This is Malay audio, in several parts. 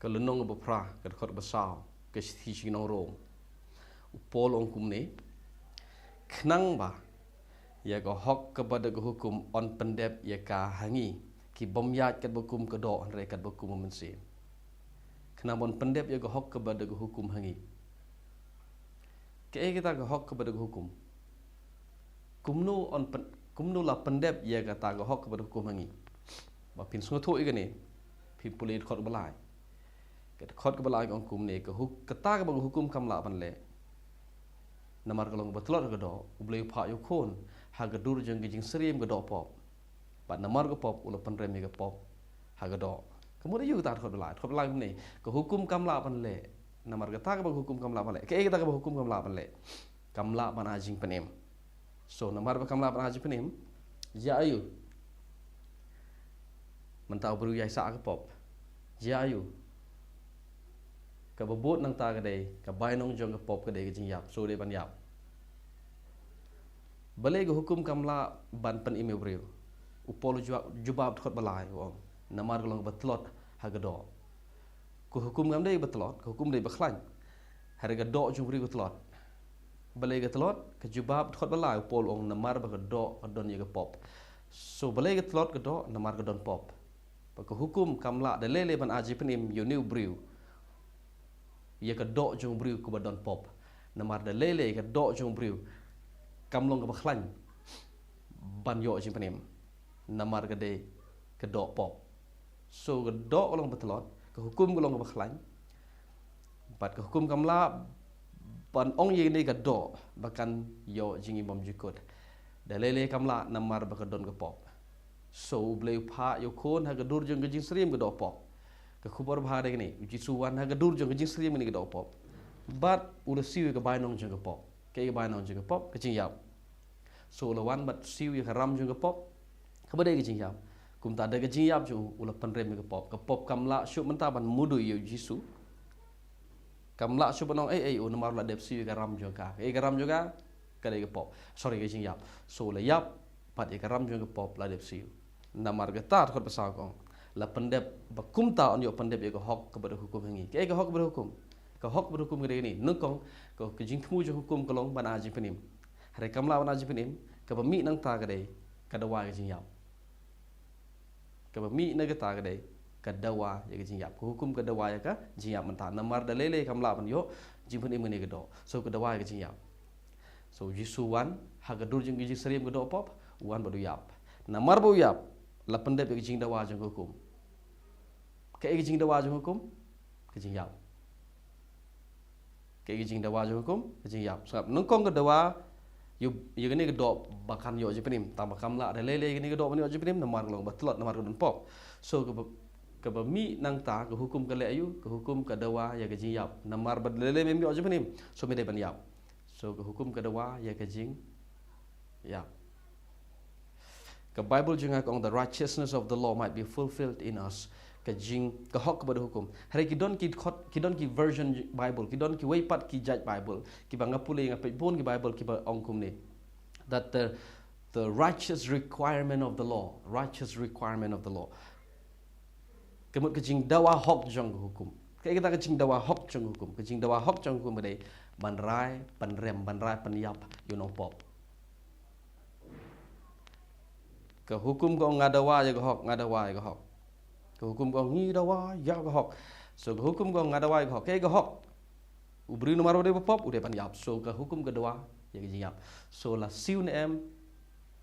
Kelunong berperah kedekut besar ke sisi norong upol ongkum ni kenang bah ya ko hok kepada hukum on pendep ya ka hangi ki bomyat kat hukum kedok andre kat hukum mensin kenang on pendep ya ko hok kepada hukum hangi ke kita ko hok kepada hukum kumnu la pendep ya kata ko hok kepada hukum hangi ba pin sungatho igani pin pulit khot balai ke khot ke balai ong kum ne ke huk kata ke bang hukum kamla pan le namar kalong betlot ke do ublei pha yo khon ha ga dur jeng jing sriem ke do pop ba namar ke pop ula pan rem ke pop ha ga do kemudian yu ta khot balai ne ke hukum kamla pan le namar kata ke bang hukum kamla pan le ke kita ke bang hukum kamla pan le kamla pan ajing penem so namar ba kamla pan ajing penem ya ayu mentau beru yai sa ke pop ya ayu ka bobot nang ta ka dei ka bai nong jong ka pop ka dei ka jing yap so dei ban yap balai ka hukum kamla ban pan ime breu upol jubab khot balai wong namar golong betlot ha ga do ku hukum ngam dei betlot ka hukum dei bakhlañ har ga do jung breu betlot balai ka tlot ka jubab khot balai upol ong namar ba ka do ka don ye ka pop so balai ka tlot ka do namar ka don pop pa ka hukum kamla de lele ban aji penim yo new breu ia ka dok jong briu ku badon pop namar de lele ka dok jong briu kamlong ka bakhlañ ban yo jing panem namar ka de ka dok pop so ka dok long betlot ka hukum ka long ka bakhlañ bat ka hukum kamla ban ong ye ni ka dok bakan yo jingi bom jikot de lele kamla namar ba ka don ka pop so bleu pha yo khon ha ka dur jong jing sriem ka dok pop ke khubar bhare ni uji suwan ha gadur jong jing sri meni ke pop but ula siu ke bainong jong ke pop ke bainong jong ke pop ke jing yap so la wan bat siu ke ram jong ke pop ke bade ke jing yap kum ta de ke jing yap ju ula panrem ke pop kamla syu menta ban mudu yu jisu kamla syu banong ai u namar la dep siu ke ram jong ka ke ram juga ke de ke pop sorry ke jing yap so la yap pat ke ram jong ke pop la dep siu namar ke tar khot pasal kong la pendep bakumta on yo pendep ye ko hok kepada hukum hangi ke hok kepada hukum ka hok kepada hukum gede ni nengkong ko ke jing thmu jo hukum kolong bana ji penim hare kamla bana ji penim ka ba mi nang ta gede ka dawa ke jing yap ka ba mi na ga ta gede ka dawa ye ke jing yap ko hukum ka dawa ya ka jing yap menta namar da lele kamla ban yo jing penim ne ge do so ka dawa ke jing yap so jisuwan ha ga dur jing ji sriem ge do pop wan ba du yap namar bu yap la pendep ke jing dawa jong hukum ke jing dawa jong hukum ke jing yap ke jing dawa jong hukum ke jing yap sebab nengkong ke dawa yu gani ke do bakan yo je penim tambah kamla ada lele gani ke do bani yo je penim namar long betlot namar don pop so ke mi nang ta ke hukum ke le ayu ke hukum ke dawa ya ke jing yap namar bad lele mem yo je penim so me de ban yap so ke hukum ke dawa ya ke jing yap. The Bible jengak on the righteousness of the law might be fulfilled in us. Ke jing ke hok kepada hukum. Hari kidon ki version Bible, kidon ki waypat ki judge Bible, ki bangapule ngapai pun ki Bible ki ongkum ni. That the righteous requirement of the law, righteous requirement of the law. Kemut ke jing dawa hok jong hukum. Ke kita ke jing dawa hok jong hukum, ke jing dawa hok jong hukum badai banrai panrem banrai panyap you know pop. Ke hukum ko ngadawa ya ko hok ngadawa ya ko hok ke hukum ko ngi dawa ya ko hok so ke hukum ko ngadawa ya ko hok ke ko hok ubri nomor de pop udah pan yap so ke hukum ke dawa ya ke yap so la siu ne em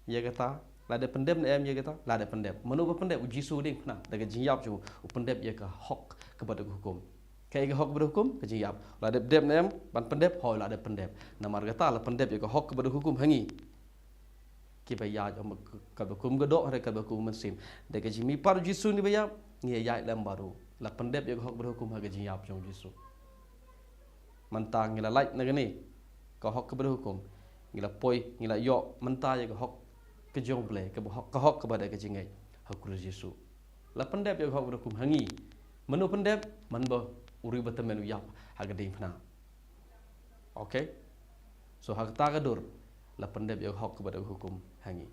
ya kata la de pendep ne em ya kata la de pendep menu pendep uji su ding na de ke yap ju pendep ya ke hok kepada hukum ke hok kepada hukum ke yap la de pendep ne em ban pendep hoi la de pendep namar kata la pendep ya ke hok kepada hukum hangi kita ya jom kabakum gedok hari kabakum mesim. Dekat jimi par jisu ni bayar ni ya dalam baru. La pendep yang hak berhukum harga jiap jom jisu. Mentang ngila like negani kau hak berhukum. Ngila poi ngila yok mentah yang hak kejong boleh ke hak kepada kejingai hak jisu. La pendep yang hak berhukum hangi. Menu pendep manba uri bertemen yap harga ding pena. Okay? So hak tagadur la pendep yang hak kepada hukum hangi.